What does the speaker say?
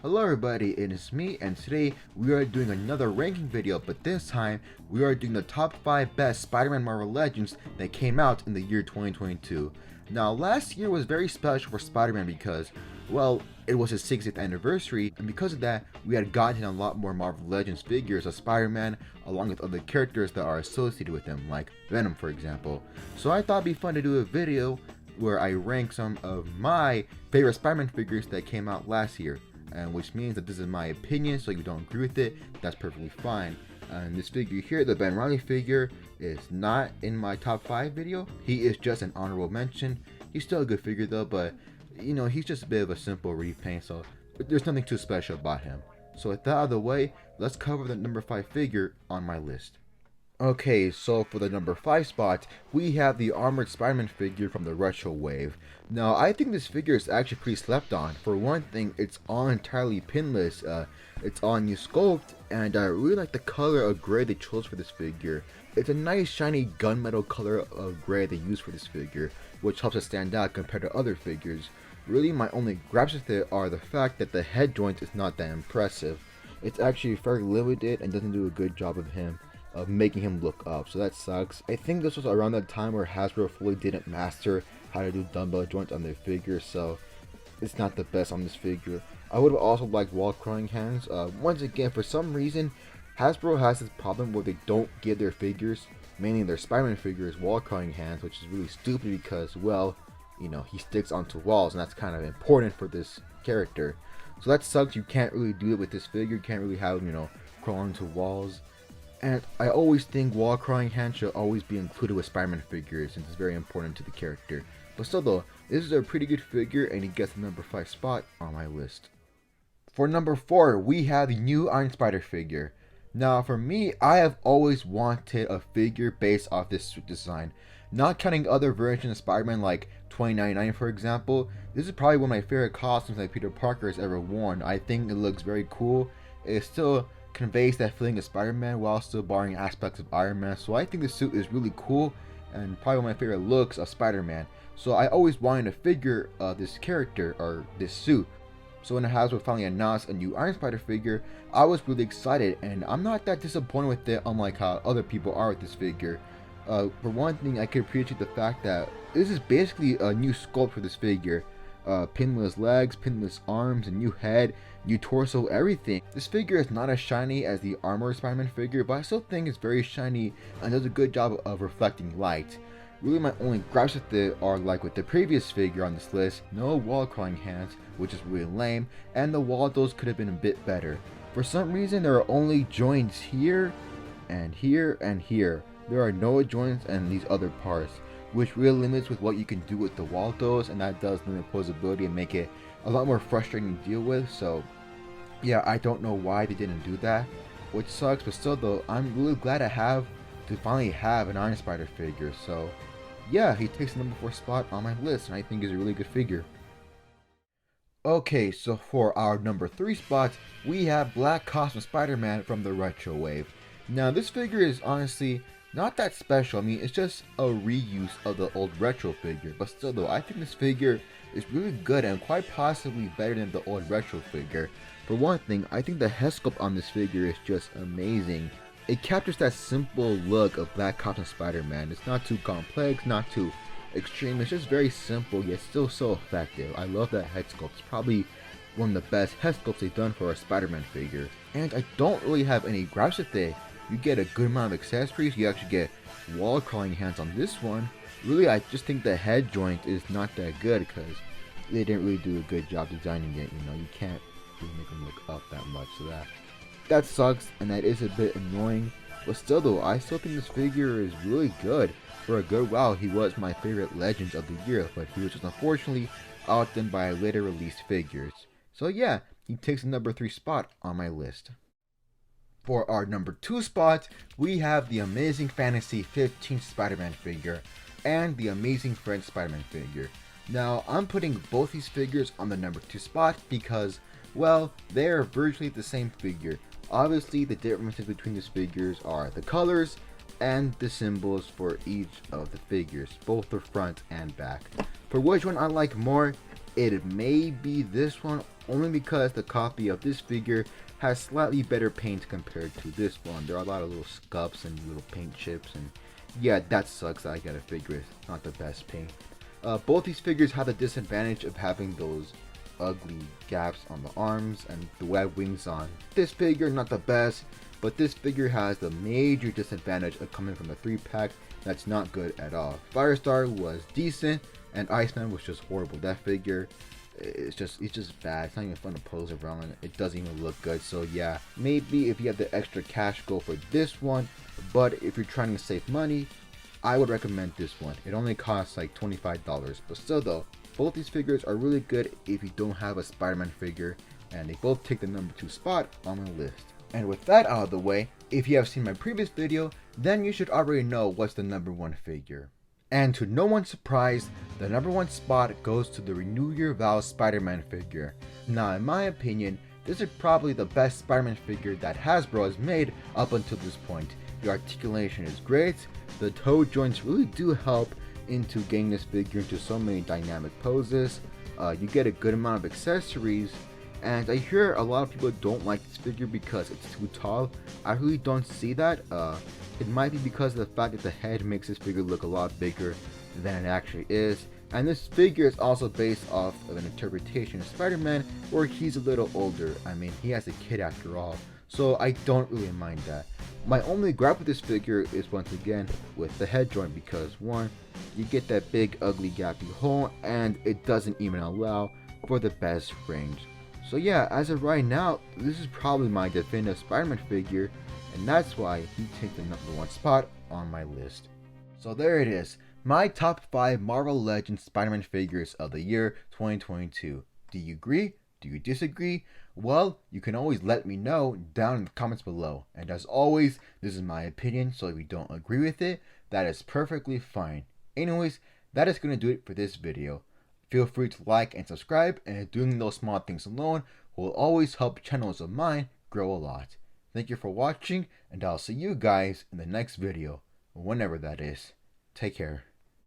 Hello everybody, it is me, and today we are doing another ranking video, but this time we are doing the top 5 best Spider-Man Marvel Legends that came out in the year 2022. Now last year was very special for Spider-Man because, well, it was his 60th anniversary, and because of that we had gotten a lot more Marvel Legends figures of Spider-Man along with other characters that are associated with him, like Venom for example. So I thought it'd be fun to do a video where I rank some of my favorite Spider-Man figures that came out last year. And which means that this is my opinion, so if you don't agree with it, that's perfectly fine. And this figure here, the Ben Reilly figure, is not in my top 5 video. He is just an honorable mention. He's still a good figure though, but you know, he's just a bit of a simple repaint, so there's nothing too special about him. So with that out of the way, let's cover the number 5 figure on my list. Okay, so for the number 5 spot, we have the armored Spider-Man figure from the retro wave. Now, I think this figure is actually pretty slept on. For one thing, it's all entirely pinless, it's all new sculpt, and I really like the color of gray they chose for this figure. It's a nice shiny gunmetal color of gray they used for this figure, which helps it stand out compared to other figures. Really, my only gripes with it are the fact that the head joint is not that impressive. It's actually very limited and doesn't do a good job of making him look up, so that sucks. I think this was around the time where Hasbro fully didn't master how to do dumbbell joints on their figures, so it's not the best on this figure. I would have also liked wall crawling hands. Once again, for some reason, Hasbro has this problem where they don't give their figures, mainly their Spider-Man figures, wall crawling hands, which is really stupid because, well, you know, he sticks onto walls, and that's kind of important for this character. So that sucks. You can't really do it with this figure. You can't really have him, you know, crawl onto walls. And I always think wall crawling hands should always be included with Spider-Man figures since it's very important to the character. But still though, this is a pretty good figure and he gets the number 5 spot on my list. For number 4, we have the new Iron Spider figure. Now for me, I have always wanted a figure based off this suit design. Not counting other versions of Spider-Man like 2099 for example, this is probably one of my favorite costumes that Peter Parker has ever worn. I think it looks very cool. It still conveys that feeling of Spider-Man while still borrowing aspects of Iron Man, so I think the suit is really cool and probably one of my favorite looks of Spider-Man. So I always wanted to figure this character or this suit. So when Hasbro finally announced a new Iron Spider figure, I was really excited and I'm not that disappointed with it, unlike how other people are with this figure. For one thing, I can appreciate the fact that this is basically a new sculpt for this figure. Pinless legs, pinless arms, a new head, new torso, everything. This figure is not as shiny as the armored Spider-Man figure, but I still think it's very shiny and does a good job of reflecting light. Really my only gripes with it are like with the previous figure on this list, no wall crawling hands, which is really lame, and the Waldos could have been a bit better. For some reason there are only joints here, and here, and here. There are no joints in these other parts, which really limits with what you can do with the Waldos, and that does limit posability and make it a lot more frustrating to deal with. So yeah, I don't know why they didn't do that, which sucks, but still though, I'm really glad to finally have an Iron Spider figure. So yeah, he takes the number 4 spot on my list, and I think he's a really good figure. Okay, so for our number 3 spot, we have Black Costume Spider-Man from the retro wave. Now this figure is honestly not that special. I mean, it's just a reuse of the old retro figure, but still though, I think this figure is really good and quite possibly better than the old retro figure. For one thing, I think the head sculpt on this figure is just amazing. It captures that simple look of Black Costume Spider-Man. It's not too complex, not too extreme, it's just very simple yet still so effective. I love that head sculpt. It's probably one of the best head sculpts they've done for a Spider-Man figure. And I don't really have any gripes with it. You get a good amount of accessories, you actually get wall crawling hands on this one. Really, I just think the head joint is not that good because they didn't really do a good job designing it. You know, you can't really make them look up that much, so that sucks and that is a bit annoying. But still though, I still think this figure is really good. For a good while, he was my favorite Legends of the year, but he was just unfortunately outdone by later released figures. So yeah, he takes the number 3 spot on my list. For our number 2 spot, we have the Amazing Fantasy 15 Spider-Man figure and the Amazing Friends Spider-Man figure. Now, I'm putting both these figures on the number 2 spot because, well, they are virtually the same figure. Obviously, the differences between these figures are the colors and the symbols for each of the figures, both the front and back. For which one I like more, it may be this one, only because the copy of this figure has slightly better paint compared to this one. There are a lot of little scuffs and little paint chips, and yeah, that sucks. I gotta figure it's not the best paint. Both these figures have the disadvantage of having those ugly gaps on the arms and the web wings on this figure. Not the best, but this figure has the major disadvantage of coming from a 3-pack that's not good at all. Firestar was decent, and Iceman was just horrible. That figure, it's just bad. It's not even fun to pose around, and it doesn't even look good. So yeah, maybe if you have the extra cash, go for this one. But if you're trying to save money, I would recommend this one. It only costs like $25, but still though, both these figures are really good if you don't have a Spider-Man figure, and they both take the number 2 spot on the list. And with that out of the way, if you have seen my previous video, then you should already know what's the number 1 figure. And to no one's surprise, the number 1 spot goes to the Renew Your Vows Spider-Man figure. Now in my opinion, this is probably the best Spider-Man figure that Hasbro has made up until this point. The articulation is great, the toe joints really do help into getting this figure into so many dynamic poses. You get a good amount of accessories, and I hear a lot of people don't like this figure because it's too tall. I really don't see that. It might be because of the fact that the head makes this figure look a lot bigger than it actually is. And this figure is also based off of an interpretation of Spider-Man where he's a little older. I mean, he has a kid after all, so I don't really mind that. My only gripe with this figure is once again with the head joint, because one, you get that big ugly gappy hole, and it doesn't even allow for the best range. So yeah, as of right now, this is probably my definitive Spider-Man figure, and that's why he takes the number 1 spot on my list. So there it is, my top 5 Marvel Legends Spider-Man figures of the year 2022. Do you agree? Do you disagree? Well, you can always let me know down in the comments below. And as always, this is my opinion, so if you don't agree with it, that is perfectly fine. Anyways, that is going to do it for this video. Feel free to like and subscribe, and doing those small things alone will always help channels of mine grow a lot. Thank you for watching, and I'll see you guys in the next video, whenever that is. Take care.